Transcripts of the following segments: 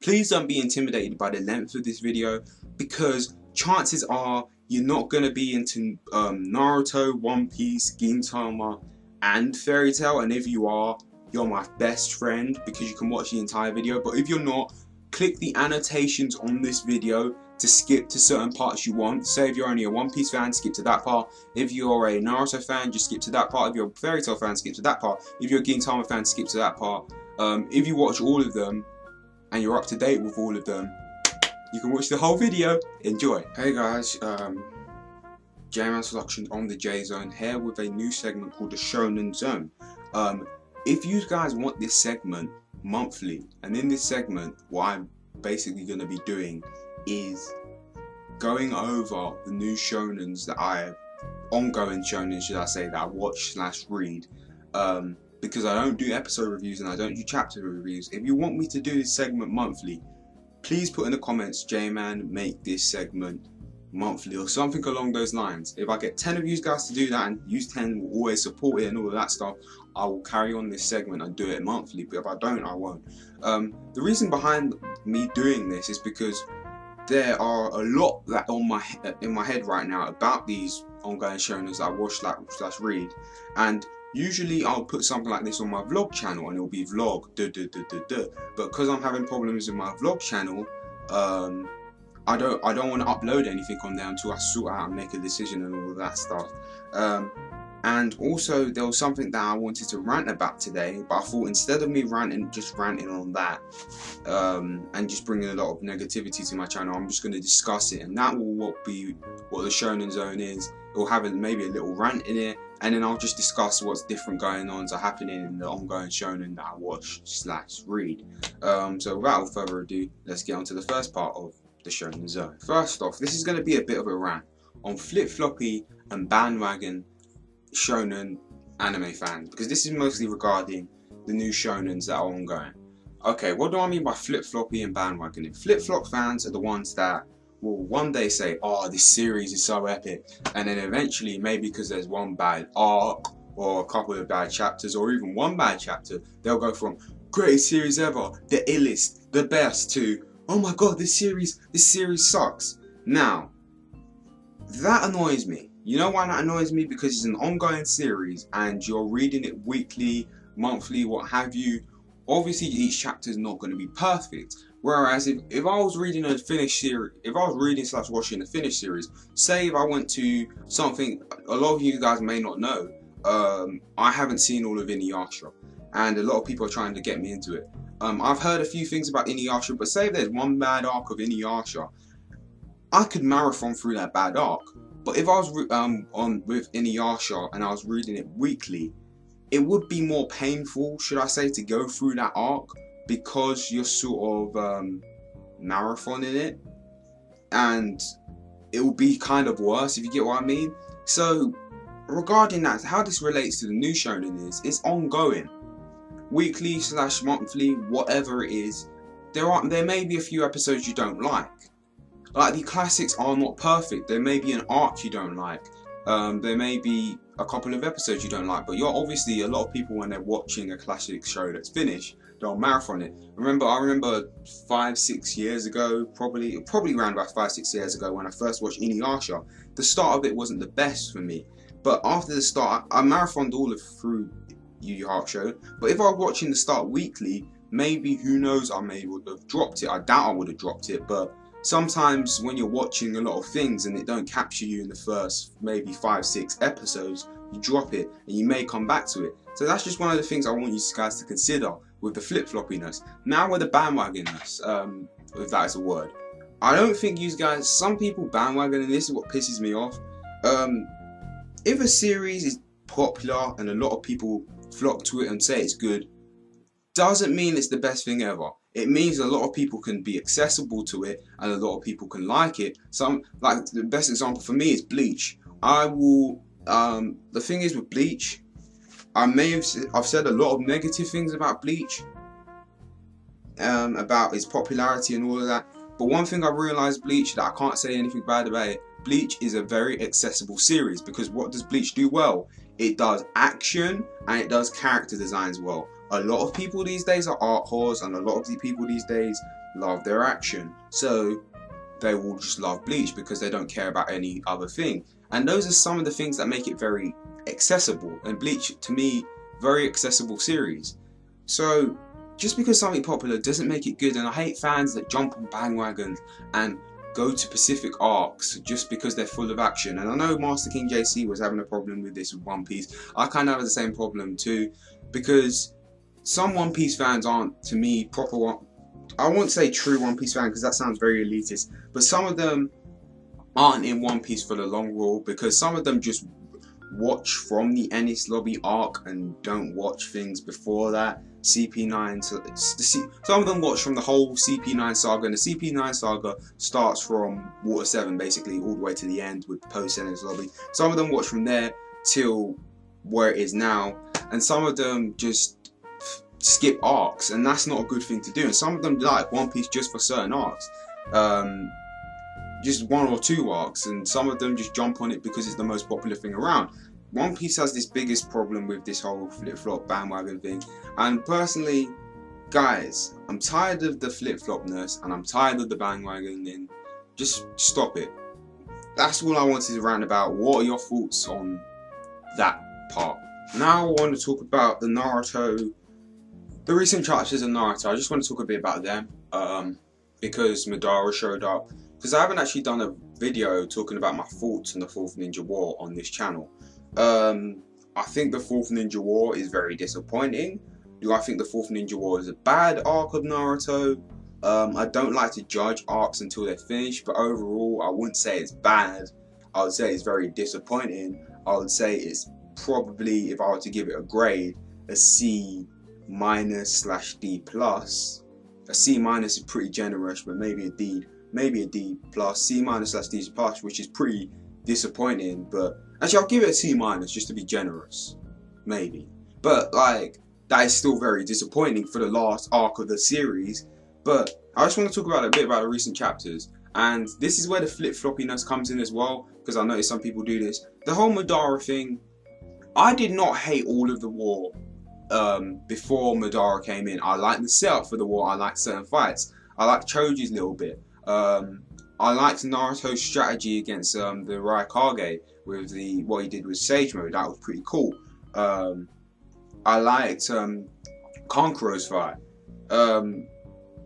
Please don't be intimidated by the length of this video, because chances are you're not going to be into Naruto, One Piece, Gintama and Fairy Tail, and if you are, you're my best friend because you can watch the entire video. But if you're not, click the annotations on this video to skip to certain parts you want. Say if you're only a One Piece fan, skip to that part. If you're a Naruto fan, just skip to that part. If you're a Fairy Tail fan, skip to that part. If you're a Gintama fan, skip to that part. If you watch all of them and you're up to date with all of them, you can watch the whole video. Enjoy. Hey guys, Jzone Selection on the Jzone here with a new segment called the Shonen Zone. If you guys want this segment monthly, and in this segment what I'm basically going to be doing is going over the new shonens that ongoing shonens should I say, that I watch / read, because I don't do episode reviews and I don't do chapter reviews. If you want me to do this segment monthly, please put in the comments, J-Man, make this segment monthly or something along those lines. If I get 10 of you guys to do that, and you 10 will always support it and all of that stuff, I will carry on this segment and do it monthly. But if I don't, I won't. The reason behind me doing this is because there are a lot that in my head right now about these ongoing shonens that I watch / read, and usually I'll put something like this on my vlog channel and it'll be vlog but because I'm having problems with my vlog channel, I don't want to upload anything on there until I sort out and make a decision and all of that stuff. And also there was something that I wanted to rant about today, but I thought instead of me just ranting on that and just bringing a lot of negativity to my channel, I'm just going to discuss it, and that will be what the Shonen Zone is. It will have maybe a little rant in it, and then I'll just discuss what's different going on are happening in the ongoing shonen that I watch / read. So without further ado, let's get on to the first part of the Shonen Zone. First off, this is going to be a bit of a rant on flip-floppy and bandwagon shonen anime fans, because this is mostly regarding the new shonens that are ongoing. Okay, what do I mean by flip-floppy and bandwagon? Flip-flop fans are the ones that will one day say, oh, this series is so epic, and then eventually, maybe because there's one bad arc or a couple of bad chapters or even one bad chapter, they'll go from greatest series ever, the illest, the best, to oh my god, this series sucks. Now, that annoys me. You know why that annoys me? Because it's an ongoing series and you're reading it weekly, monthly, what have you. Obviously each chapter is not going to be perfect. Whereas if I was reading a finished series, if I was reading / watching a finished series, say if I went to something a lot of you guys may not know, I haven't seen all of Inuyasha, and a lot of people are trying to get me into it. I've heard a few things about Inuyasha, but say if there's one bad arc of Inuyasha, I could marathon through that bad arc. But if I was with Inuyasha and I was reading it weekly, it would be more painful, should I say, to go through that arc, because you're sort of marathoning it, and it will be kind of worse, if you get what I mean. So regarding that, how this relates to the new shonen is, it's ongoing, weekly / monthly, whatever it is. There may be a few episodes you don't like the classics are not perfect. There may be an arc you don't like, there may be a couple of episodes you don't like, but you're obviously, a lot of people when they're watching a classic show that's finished, they'll marathon it. I remember 5-6 years ago, probably around about 5-6 years ago, when I first watched Inuyasha, the start of it wasn't the best for me, but after the start, I marathoned through Yu Yu Hakusho. But if I was watching the start weekly, maybe, who knows, I may would have dropped it. I doubt I would have dropped it, but sometimes when you're watching a lot of things and it don't capture you in the first maybe 5-6 episodes, you drop it and you may come back to it. So that's just one of the things I want you guys to consider with the flip-floppiness. Now with the bandwagonness, if that is a word, I don't think you guys, some people bandwagon, and this is what pisses me off. If a series is popular and a lot of people flock to it and say it's good, doesn't mean it's the best thing ever. It means a lot of people can be accessible to it and a lot of people can like it. Like the best example for me is Bleach. The thing is with Bleach, I've said a lot of negative things about Bleach, about its popularity and all of that. But one thing I realised Bleach, that I can't say anything bad about it, Bleach is a very accessible series, because what does Bleach do well? It does action and it does character designs well. A lot of people these days are art whores, and a lot of the people these days love their action. So they will just love Bleach because they don't care about any other thing. And those are some of the things that make it very accessible. And Bleach, to me, very accessible series. So just because something popular doesn't make it good. And I hate fans that jump on bandwagons and go to specific arcs just because they're full of action. And I know Master King JC was having a problem with this with One Piece. I kind of have the same problem too, because some One Piece fans aren't, to me, proper one. I won't say true One Piece fan because that sounds very elitist, but some of them aren't in One Piece for the long haul, because some of them just watch from the Ennis Lobby arc and don't watch things before that. CP9, some of them watch from the whole CP9 saga, and the CP9 saga starts from Water 7 basically all the way to the end with post Ennis Lobby. Some of them watch from there till where it is now, and some of them just skip arcs, and that's not a good thing to do. And some of them like One Piece just for certain arcs, just one or two arcs, and some of them just jump on it because it's the most popular thing around. One Piece has this biggest problem with this whole flip-flop bandwagon thing, and personally, guys, I'm tired of the flip-flopness and I'm tired of the bandwagoning. Just stop it. That's all I wanted to rant about. What are your thoughts on that part? Now I want to talk about the Naruto, the recent chapters of Naruto. I just want to talk a bit about them, because Madara showed up. Because I haven't actually done a video talking about my thoughts on the 4th Ninja War on this channel. I think the 4th Ninja War is very disappointing. Do I think the 4th Ninja War is a bad arc of Naruto? I don't like to judge arcs until they're finished, but overall I wouldn't say it's bad. I would say it's very disappointing. I would say it's probably, if I were to give it a grade, a C- /D+. A C- is pretty generous, but maybe a D+. C-/D+, which is pretty disappointing. But actually, I'll give it a C- just to be generous, maybe. But like, that is still very disappointing for the last arc of the series. But I just want to talk about a bit about the recent chapters, and this is where the flip-floppiness comes in as well, because I noticed some people do this. The whole Madara thing, I did not hate all of the war before Madara came in. I liked the setup for the war. I liked certain fights. I liked Choji's little bit. I liked Naruto's strategy against the Raikage with what he did with Sage Mode. That was pretty cool. I liked Kankuro's fight.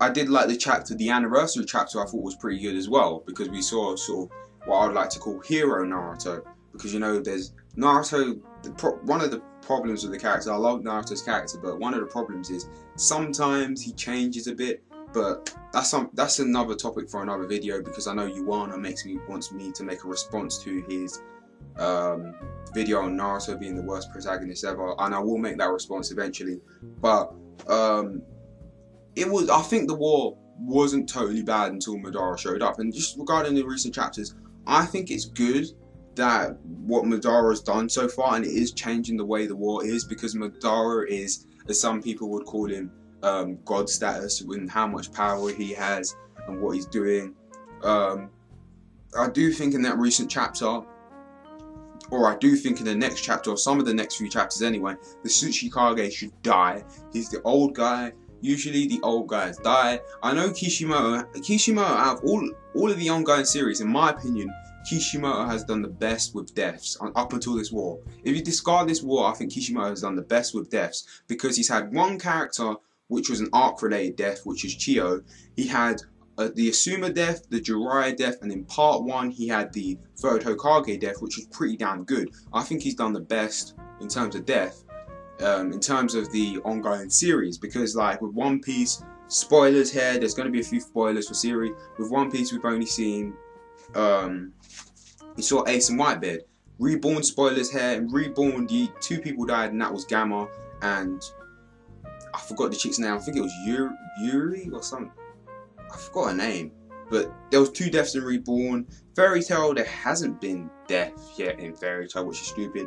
I did like the anniversary chapter. I thought was pretty good as well, because we saw sort of what I would like to call hero Naruto. Because, you know, there's Naruto. One of the problems with the character, I love Naruto's character, but one of the problems is sometimes he changes a bit. But that's another topic for another video, because I know Yuana wants me to make a response to his video on Naruto being the worst protagonist ever, and I will make that response eventually. But I think the war wasn't totally bad until Madara showed up. And just regarding the recent chapters, I think it's good that what Madara has done so far, and it is changing the way the war is, because Madara is, as some people would call him, God status, and how much power he has and what he's doing. I do think in that recent chapter, or I do think in the next chapter, or some of the next few chapters anyway, the Tsuchikage should die. He's the old guy. Usually the old guys die. I know Kishimoto out of all of the ongoing series, in my opinion, Kishimoto has done the best with deaths up until this war. If you discard this war, I think Kishimoto has done the best with deaths, because he's had one character which was an arc-related death, which is Chio. He had the Asuma death, the Jiraiya death, and in part 1 he had the third Hokage death, which was pretty damn good. I think he's done the best in terms of death, in terms of the ongoing series, because like with One Piece, spoilers here, there's going to be a few spoilers for series. With One Piece, we've only seen, we saw Ace and Whitebeard. Reborn, spoilers here. In Reborn, 2 people died, and that was Gamma and I forgot the chick's name. I think it was Yuri or something. I forgot her name. But there was 2 deaths in Reborn. Fairy Tail, there hasn't been death yet in Fairy Tail, which is stupid.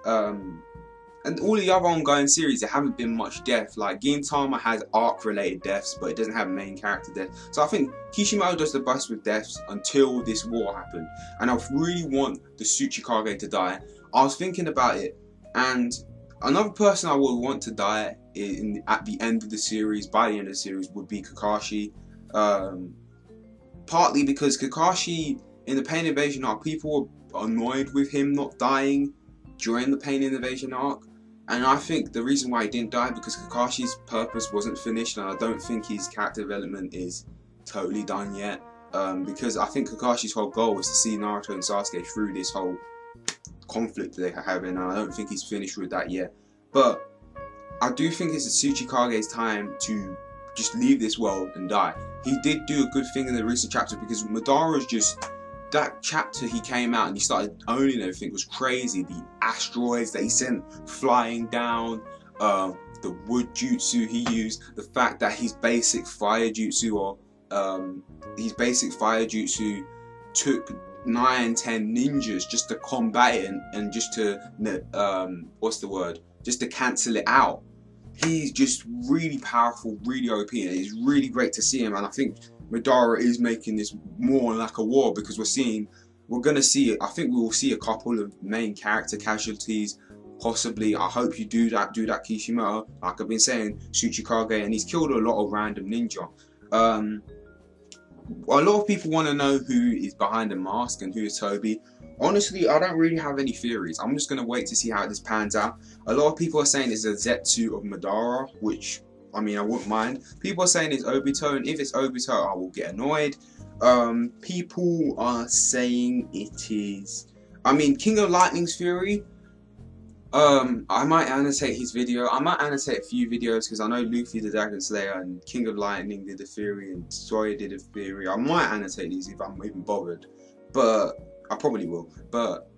And all the other ongoing series, there haven't been much death. Like Gintama has arc-related deaths, but it doesn't have main character death. So I think Kishimoto does the best with deaths until this war happened. And I really want the Tsuchikage to die. I was thinking about it, and another person I would want to die at the end of the series, by the end of the series, would be Kakashi. Partly because Kakashi in the Pain Invasion arc, people were annoyed with him not dying during the Pain Invasion arc, and I think the reason why he didn't die because Kakashi's purpose wasn't finished, and I don't think his character development is totally done yet. Because I think Kakashi's whole goal was to see Naruto and Sasuke through this whole conflict they're having, and I don't think he's finished with that yet. But I do think it's Tsuchikage's time to just leave this world and die. He did do a good thing in the recent chapter because Madara's just, that chapter he came out and he started owning everything was crazy. The asteroids that he sent flying down, the wood jutsu he used, the fact that his basic fire jutsu took 9-10 ninjas just to combat it and just to just to cancel it out. He's just really powerful, really OP, and it's really great to see him. And I think Madara is making this more like a war because we're gonna see, I think we will see a couple of main character casualties. Possibly, I hope you do that Kishimoto. Like I've been saying, Tsuchikage, and he's killed a lot of random ninja. A lot of people want to know who is behind the mask and who is Toby. Honestly, I don't really have any theories. I'm just going to wait to see how this pans out. A lot of people are saying it's a Zetsu of Madara, which, I mean, I wouldn't mind. People are saying it's Obito, and if it's Obito, I will get annoyed. People are saying it is, I mean, King of Lightning's theory. I might annotate his video. I might annotate a few videos because I know Luffy the Dragon Slayer and King of Lightning did a theory and Sawyer did a theory. I might annotate these if I'm even bothered, but I probably will. But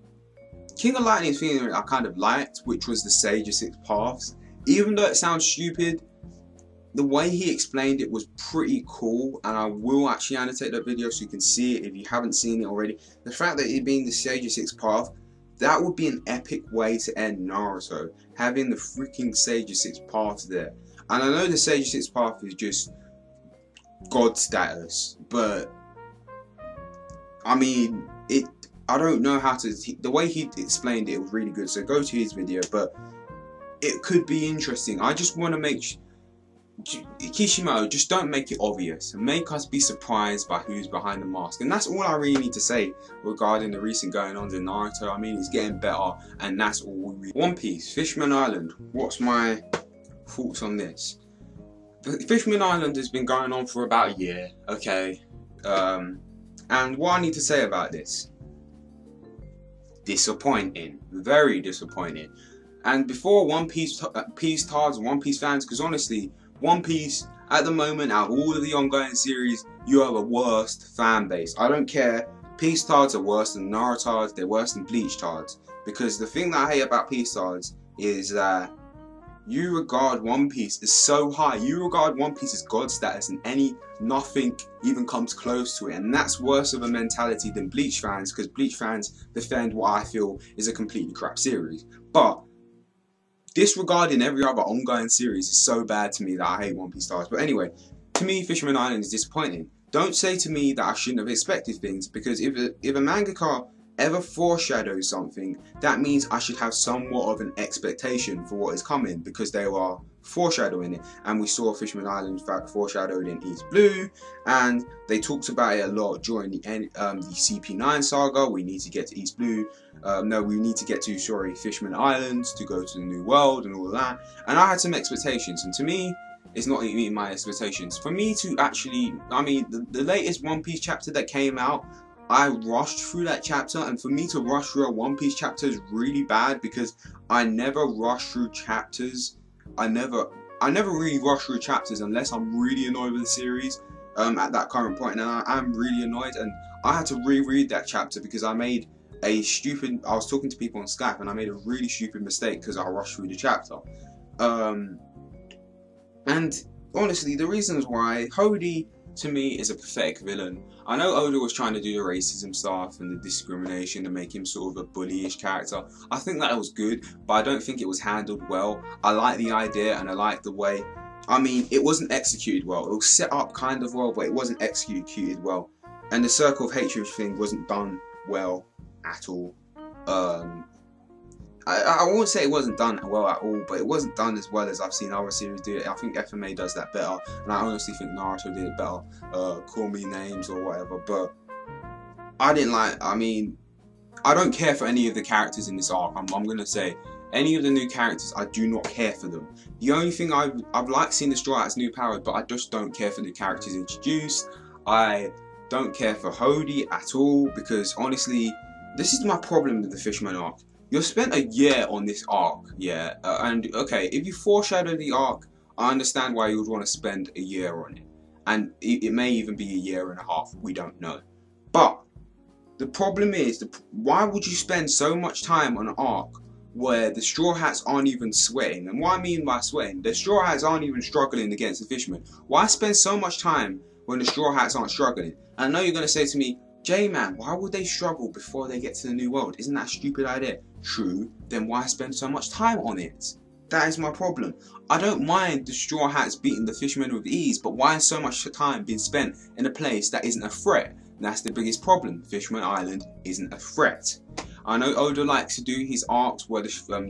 King of Lightning's theory I kind of liked, which was the Sage of Six Paths. Even though it sounds stupid, the way he explained it was pretty cool, and I will actually annotate that video so you can see it if you haven't seen it already. The fact that it being the Sage of Six Paths, that would be an epic way to end Naruto, having the freaking Sage of Six Paths there. And I know the Sage of Six Paths is just God status, but I mean, I don't know how to, the way he explained it was really good, so go to his video, but it could be interesting. I just want to make Kishimoto, just don't make it obvious. Make us be surprised by who's behind the mask. And that's all I really need to say regarding the recent going-ons in Naruto. I mean, it's getting better, and that's all we need. One Piece, Fishman Island. What's my thoughts on this? Fishman Island has been going on for about a year, okay? And what I need to say about this, disappointing, very disappointing. And before One Piece tards, One Piece fans, because honestly, One Piece, at the moment, out of all of the ongoing series, you have a worst fan base. I don't care. Peace tards are worse than Naruto, they're worse than Bleach tards. Because the thing that I hate about Peace tards is that you regard One Piece as so high. You regard One Piece as God status, and nothing even comes close to it. And that's worse of a mentality than Bleach fans, because Bleach fans defend what I feel is a completely crap series. But disregarding every other ongoing series is so bad to me that I hate One Piece stars. But anyway, to me, Fisherman Island is disappointing. Don't say to me that I shouldn't have expected things, because if a mangaka ever foreshadows something, that means I should have somewhat of an expectation for what is coming, because they are foreshadowing it. And we saw Fisherman Island foreshadowed in East Blue, and they talked about it a lot during the CP9 saga. We need to get to East Blue. No, we need to get to, sorry, Fishman Islands to go to the New World and all of that. And I had some expectations, and to me, it's not meeting my expectations. For me to actually, I mean, the latest One Piece chapter that came out, I rushed through that chapter, and for me to rush through a One Piece chapter is really bad, because I never rush through chapters. I never really rush through chapters unless I'm really annoyed with the series at that current point, and I'm really annoyed, and I had to reread that chapter because I made a stupid, I was talking to people on Skype and I made a really stupid mistake because I rushed through the chapter. And honestly, the reasons why, Hody to me is a pathetic villain. I know Oda was trying to do the racism stuff and the discrimination to make him sort of a bullyish character. I think that was good, but I don't think it was handled well. I like the idea and I like the way, I mean, it wasn't executed well. It was set up kind of well, but it wasn't executed well. And the Circle of Hatred thing wasn't done well at all. I won't say it wasn't done well at all, but it wasn't done as well as I've seen other series do it. I think FMA does that better, and I honestly think Naruto did it better. Call me names or whatever, but I didn't like. I mean, I don't care for any of the characters in this arc. I'm gonna say any of the new characters, I do not care for them. The only thing I've liked seeing the Straw Hats' new powers, but I just don't care for the characters introduced. I don't care for Hody at all, because honestly, this is my problem with the Fishman arc. You've spent a year on this arc, yeah, and okay, if you foreshadow the arc, I understand why you would want to spend a year on it, and it may even be a year and a half, we don't know. But the problem is, why would you spend so much time on an arc where the Straw Hats aren't even sweating? And what I mean by sweating, the Straw Hats aren't even struggling against the Fishmen. Why spend so much time when the Straw Hats aren't struggling? And I know you're going to say to me, J-Man, why would they struggle before they get to the new world? Isn't that a stupid idea? True, then why spend so much time on it? That is my problem. I don't mind the Straw Hats beating the Fishmen with ease, but why is so much time being spent in a place that isn't a threat? That's the biggest problem. Fishman Island isn't a threat. I know Oda likes to do his arcs where the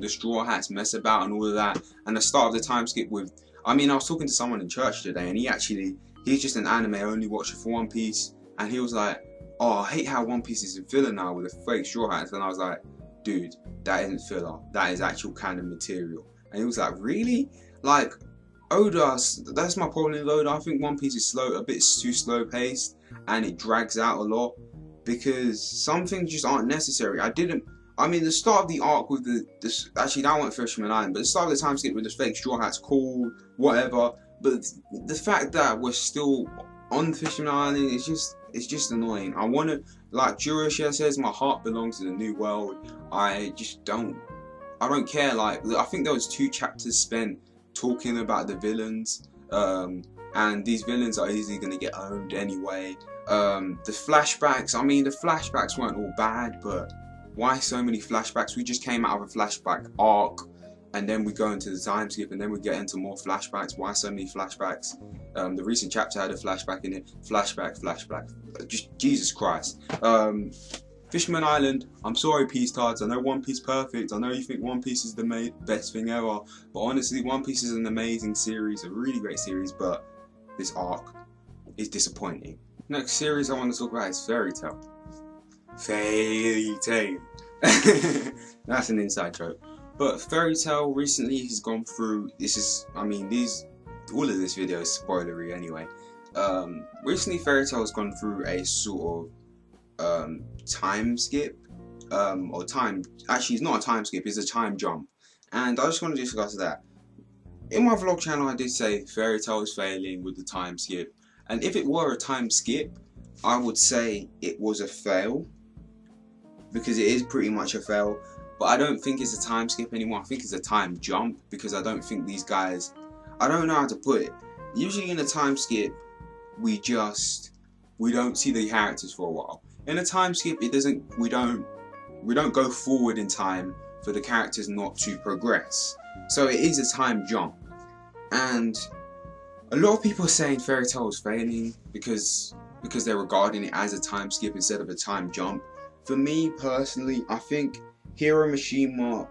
Straw Hats mess about and all of that, and the start of the time skip with, I mean, I was talking to someone in church today, and he's just an anime only watcher for One Piece, and he was like, oh, I hate how One Piece is a filler now with the fake Straw Hats. And I was like, dude, that isn't filler, that is actual canon material. And he was like, really? Like, Oda, that's my problem with Oda. I think One Piece is a bit too slow paced, and it drags out a lot because some things just aren't necessary. I mean, the start of the arc with actually that wasn't Fisherman Island, but the start of the time skip with the fake Straw Hats, cool, whatever. But the fact that we're still on Fisherman Island, it's just annoying. I want to, like Jurishia says, my heart belongs to the new world. I don't care. Like, I think there was 2 chapters spent talking about the villains, and these villains are easily going to get owned anyway. The flashbacks, I mean, the flashbacks weren't all bad, but why so many flashbacks? We just came out of a flashback arc, and then we go into the time skip, and then we get into more flashbacks. Why so many flashbacks? The recent chapter had a flashback in it. Flashback. Just Jesus Christ. Fishman Island, I'm sorry, Peace Tards. I know One Piece perfect. I know you think One Piece is the best thing ever. But honestly, One Piece is an amazing series, a really great series, but this arc is disappointing. Next series I want to talk about is Fairy Tail. Fairy Tail. That's an inside joke. But Fairy Tail recently has gone through, all of this video is spoilery anyway. Recently Fairy Tail has gone through a sort of time skip, actually it's not a time skip, it's a time jump. And I just want to discuss that. In my vlog channel I did say Fairy Tail is failing with the time skip. And if it were a time skip, I would say it was a fail. Because it is pretty much a fail. But I don't think it's a time skip anymore. I think it's a time jump, because I don't think these guys, I don't know how to put it. Usually in a time skip, we don't see the characters for a while. In a time skip, we don't go forward in time for the characters not to progress. So it is a time jump. And a lot of people are saying Fairy Tail is failing because they're regarding it as a time skip instead of a time jump. For me personally, I think Hiro Mishima,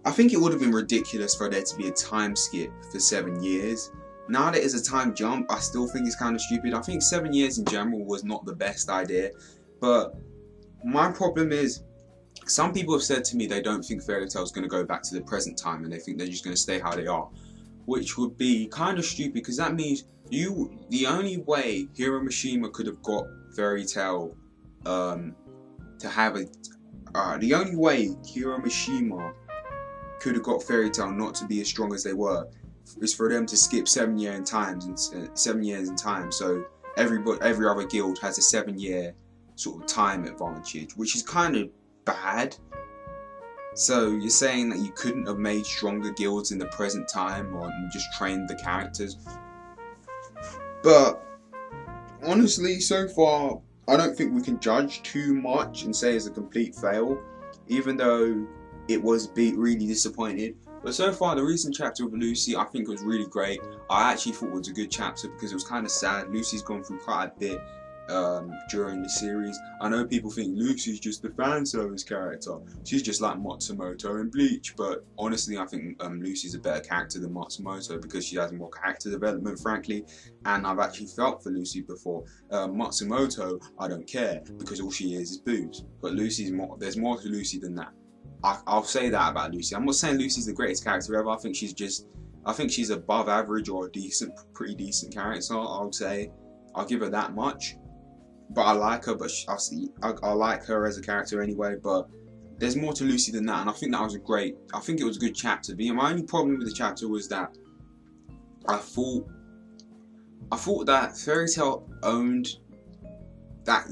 I think it would have been ridiculous for there to be a time skip for 7 years. Now that it's a time jump, I still think it's kind of stupid. I think 7 years in general was not the best idea. But my problem is, some people have said to me they don't think Fairy Tail is going to go back to the present time, and they think they're just going to stay how they are. Which would be kind of stupid, because that means the only way Hiro Mishima could have got Fairy Tail the only way Hiro Mishima could have got Fairy Tail not to be as strong as they were is for them to skip 7 years in time. So every other guild has a 7-year sort of time advantage, which is kind of bad. So you're saying that you couldn't have made stronger guilds in the present time or just trained the characters? But honestly, so far, I don't think we can judge too much and say it's a complete fail, even though it was really disappointed. But so far, the recent chapter with Lucy, I think was really great. I actually thought it was a good chapter because it was kind of sad. Lucy's gone through quite a bit during the series. I know people think Lucy's just the fan service character. She's just like Matsumoto in Bleach, but honestly I think Lucy's a better character than Matsumoto because she has more character development, frankly, and I've actually felt for Lucy before. Matsumoto, I don't care because all she is boobs, but Lucy's more. There's more to Lucy than that. I'll say that about Lucy. I'm not saying Lucy's the greatest character ever. I think she's above average or a decent, pretty decent character. I would say I'll give her that much. But I like her. But I like her as a character anyway. But there's more to Lucy than that, and I think that was I think it was a good chapter. But my only problem with the chapter was that I thought that Fairy Tail owned that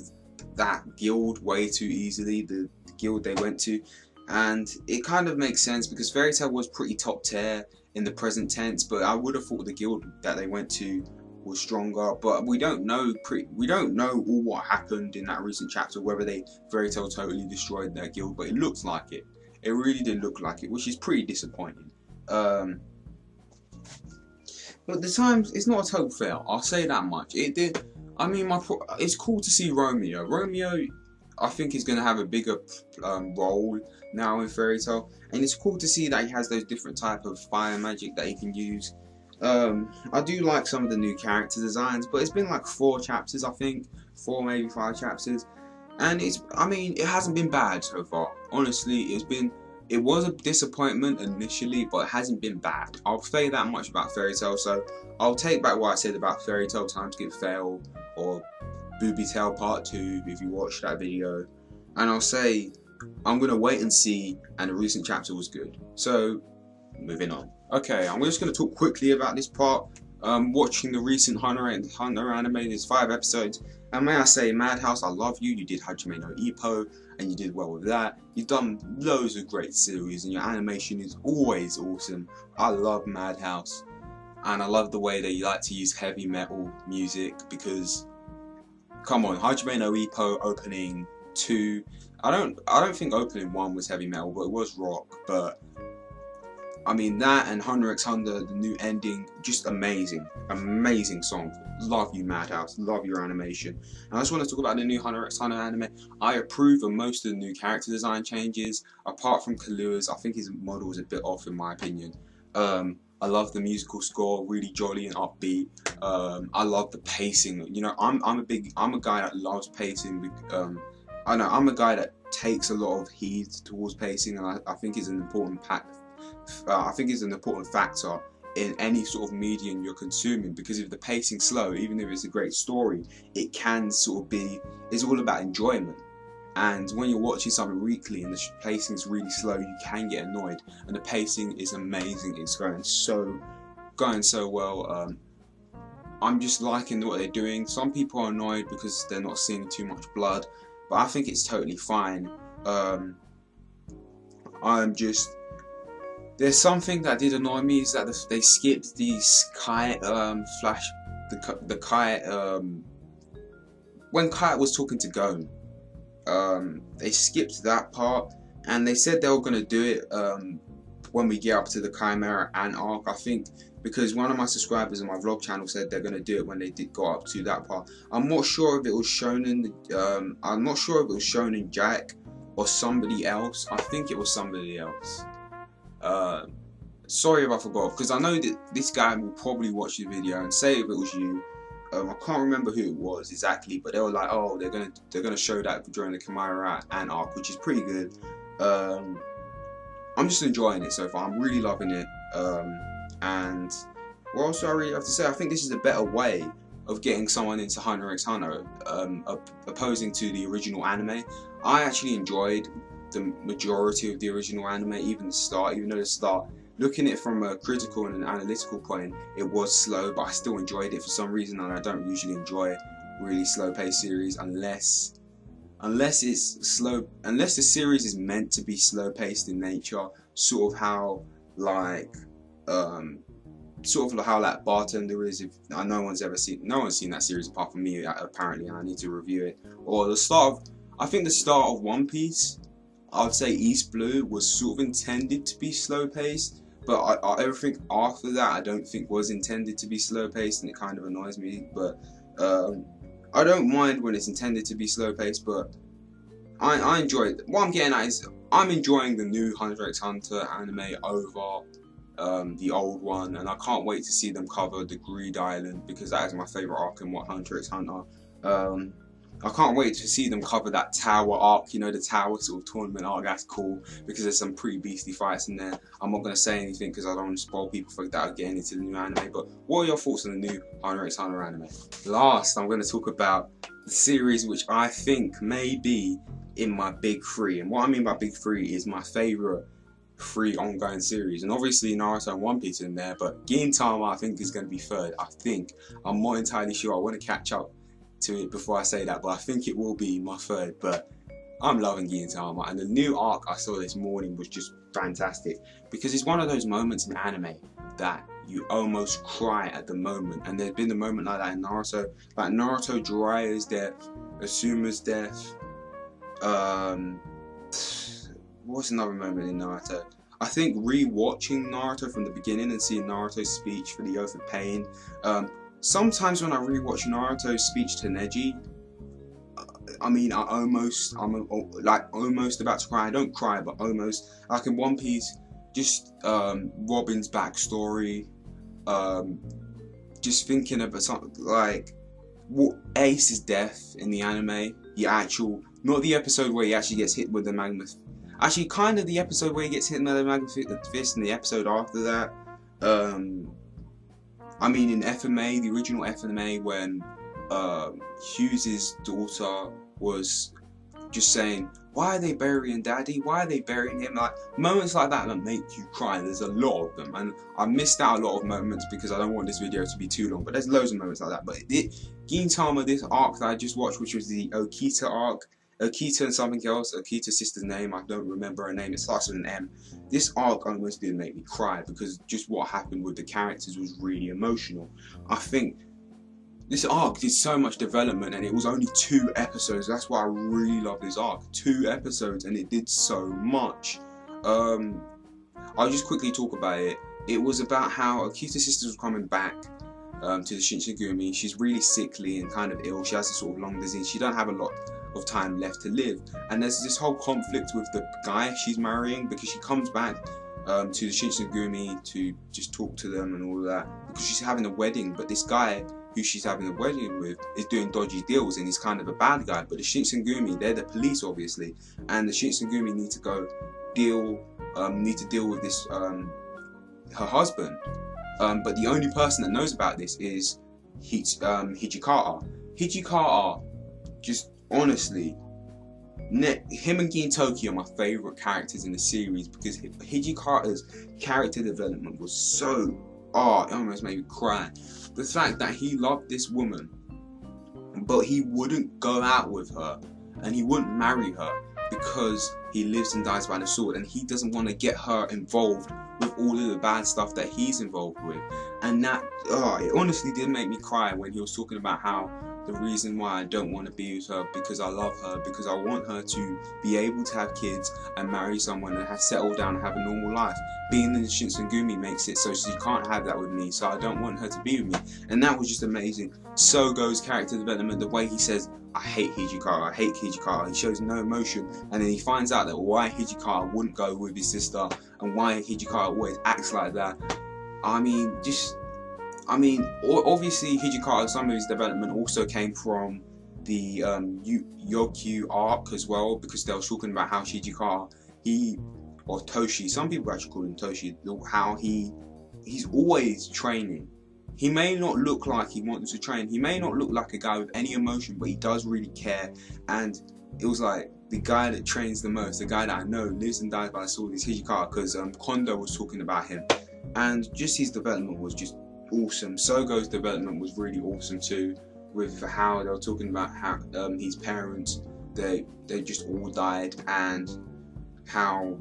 guild way too easily. The guild they went to. And it kind of makes sense because Fairy Tail was pretty top tier in the present tense, but I would have thought the guild that they went to was stronger. But we don't know all what happened in that recent chapter, whether Fairy Tail totally destroyed their guild, but it looks like it. It really did look like it, which is pretty disappointing. But the times, it's not a total fail. I'll say that much. It did. I mean, it's cool to see Romeo. Romeo, I think, is going to have a bigger role now in Fairy Tail, and it's cool to see that he has those different type of fire magic that he can use. I do like some of the new character designs, but it's been like 4 chapters, I think, 4 maybe 5 chapters, and I mean, it hasn't been bad so far. Honestly, it was a disappointment initially, but it hasn't been bad. I'll say that much about Fairy Tail. So I'll take back what I said about Fairy Tail Time Skip Fail or Booby Tail Part 2 if you watched that video, and I'll say I'm gonna wait and see, and the recent chapter was good. So moving on. Okay, I'm just gonna talk quickly about this part. Watching the recent Hunter anime, there's 5 episodes, and may I say, Madhouse, I love you. You did Hajime no Ippo, and you did well with that. You've done loads of great series, and your animation is always awesome. I love Madhouse, and I love the way they like to use heavy metal music because, come on, Hajime no Ippo opening 2. I don't think opening 1 was heavy metal, but it was rock. But I mean, that and Hunter x Hunter, the new ending, just amazing, amazing song. Love you, Madhouse. Love your animation. And I just want to talk about the new Hunter x Hunter anime. I approve of most of the new character design changes, apart from Kaluuya's. I think his model is a bit off in my opinion. I love the musical score, really jolly and upbeat. I love the pacing. You know, I'm a guy that loves pacing. I'm a guy that takes a lot of heed towards pacing, and I think it's an important factor in any sort of medium you're consuming, because if the pacing's slow, even if it's a great story, it can sort of it's all about enjoyment. And when you're watching something weekly and the pacing is really slow, you can get annoyed. And the pacing is amazing. It's going so well. I'm just liking what they're doing. Some people are annoyed because they're not seeing too much blood, but I think it's totally fine. There's something that did annoy me, is that they skipped the Kite when Kite was talking to Gon. They skipped that part, and they said they were going to do it when we get up to the Chimera and arc, I think, because one of my subscribers on my vlog channel said they're going to do it when they did go up to that part. I'm not sure if it was Shonen Jack or somebody else. I think it was somebody else. Sorry if I forgot, because I know that this guy will probably watch the video and say if it was you. I can't remember who it was exactly, but they were like, oh, they're gonna show that during the Chimera and arc, which is pretty good. I'm just enjoying it so far. I'm really loving it. And what else do I really have to say? I think this is a better way of getting someone into Hunter x Hunter, opposing to the original anime. I actually enjoyed the majority of the original anime, even though the start, looking at it from a critical and an analytical point, it was slow, but I still enjoyed it for some reason, and I don't usually enjoy really slow-paced series unless it's slow, unless the series is meant to be slow-paced in nature, sort of how like Bartender is. If no one's seen that series apart from me apparently, and I need to review it. Or the start of One Piece, I'd say East Blue was sort of intended to be slow-paced, but everything after that I don't think was intended to be slow-paced, and it kind of annoys me. But I don't mind when it's intended to be slow paced, but I enjoy it. What I'm getting at is I'm enjoying the new Hunter x Hunter anime over the old one, and I can't wait to see them cover the Greed Island, because that is my favourite arc in Hunter x Hunter. I can't wait to see them cover that tower arc, you know, the tower sort of tournament arc. That's cool, because there's some pretty beastly fights in there. I'm not going to say anything because I don't want to spoil people for that getting into the new anime, but what are your thoughts on the new Hunter x Hunter anime? Last, I'm going to talk about the series which I think may be in my big three, and what I mean by big three is my favourite 3 ongoing series, and obviously Naruto and One Piece in there, but Gintama I think is going to be third. I'm not entirely sure. I want to catch up to it before I say that, but I think it will be my third. But I'm loving Gintama, and the new arc I saw this morning was just fantastic, because it's one of those moments in anime that you almost cry at the moment, and there's been a moment like that in Naruto, like Naruto Jiraiya's death, Asuma's death. What's another moment in Naruto? I think re-watching Naruto from the beginning and seeing Naruto's speech for the Oath of Pain. Sometimes when I re-watch Naruto's speech to Neji, I mean, I'm almost about to cry. I don't cry, but almost. Like in One Piece, just Robin's backstory, just thinking about something like Ace's death in the anime, the actual, not the episode where he actually gets hit with the magma. Actually, kind of the episode where he gets hit with the magma fist, and the episode after that. I mean, in FMA, the original FMA, when Hughes' daughter was just saying, "Why are they burying Daddy? Why are they burying him?" Like moments like that make you cry. There's a lot of them, and I missed out a lot of moments because I don't want this video to be too long. But there's loads of moments like that. But Gintama, this arc that I just watched, which was the Okita arc. Okita and something else, Okita's sister's name, I don't remember her name, it starts with an M. This arc almost did make me cry, because just what happened with the characters was really emotional. I think this arc did so much development, and it was only 2 episodes. That's why I really love this arc. 2 episodes, and it did so much. I'll just quickly talk about it. It was about how Okita's sister was coming back to the Shinsengumi. She's really sickly and kind of ill. She has a sort of lung disease. She don't have a lot of time left to live, and there's this whole conflict with the guy she's marrying, because she comes back to the Shinsengumi to just talk to them and all of that, because she's having a wedding, but this guy who she's having a wedding with is doing dodgy deals, and he's kind of a bad guy. But the Shinsengumi, they're the police obviously, and the Shinsengumi need to go deal with this her husband, but the only person that knows about this is Hijikata. Hijikata, just honestly, him and Gintoki are my favourite characters in the series, because Hijikata's character development was so, it almost made me cry. The fact that he loved this woman, but he wouldn't go out with her, and he wouldn't marry her, because he lives and dies by the sword, and he doesn't want to get her involved with all of the bad stuff that he's involved with. And that, it honestly did make me cry when he was talking about how the reason why I don't want to be with her, because I love her, because I want her to be able to have kids and marry someone and settle down and have a normal life. Being in the Shinsengumi makes it so she can't have that with me, so I don't want her to be with me. And that was just amazing. So goes character development, the way he says, "I hate Hijikata, I hate Hijikata." He shows no emotion, and then he finds out that why Hijikata wouldn't go with his sister, and why Hijikata always acts like that. Obviously Hijikata, some of his development also came from the Yokyu arc as well, because they were talking about how Hijikata, or Toshi, some people actually call him Toshi, how he's always training. He may not look like he wants to train, he may not look like a guy with any emotion, but he does really care. And it was like, the guy that trains the most, the guy that I know lives and dies by the sword, is Hijikata, because Kondo was talking about him. And just his development was just awesome. Sogo's development was really awesome too, with how they were talking about how his parents, they just all died, and how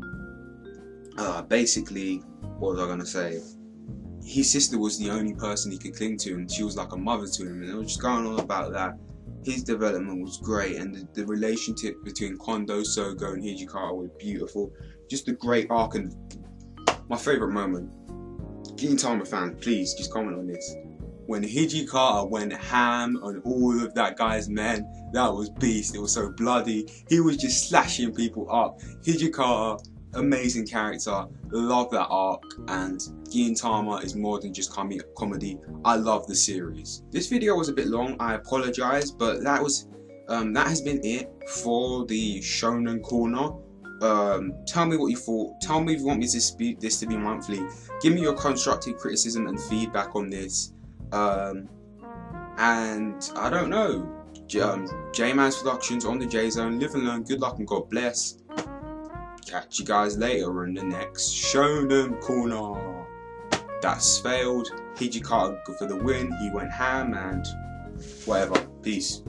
basically, what was I gonna say, his sister was the only person he could cling to, and she was like a mother to him, and it was just going on about that. His development was great, and the relationship between Kondo, Sogo and Hijikata was beautiful. Just a great arc. And my favourite moment, Gintama fans, please just comment on this. when Hijikata went ham on all of that guy's men, that was beast. It was so bloody. He was just slashing people up. Hijikata, amazing character. Love that arc. And Gintama is more than just comedy. I love the series. This video was a bit long. I apologize, but that has been it for the Shonen Corner. Tell me what you thought. Tell me if you want me to this to be monthly. Give me your constructive criticism and feedback on this. And I don't know. J-Man's Productions on the Jzone. Live and learn. Good luck and God bless. Catch you guys later in the next Shonen Corner. That's failed. Hijikata for the win. He went ham and whatever. Peace.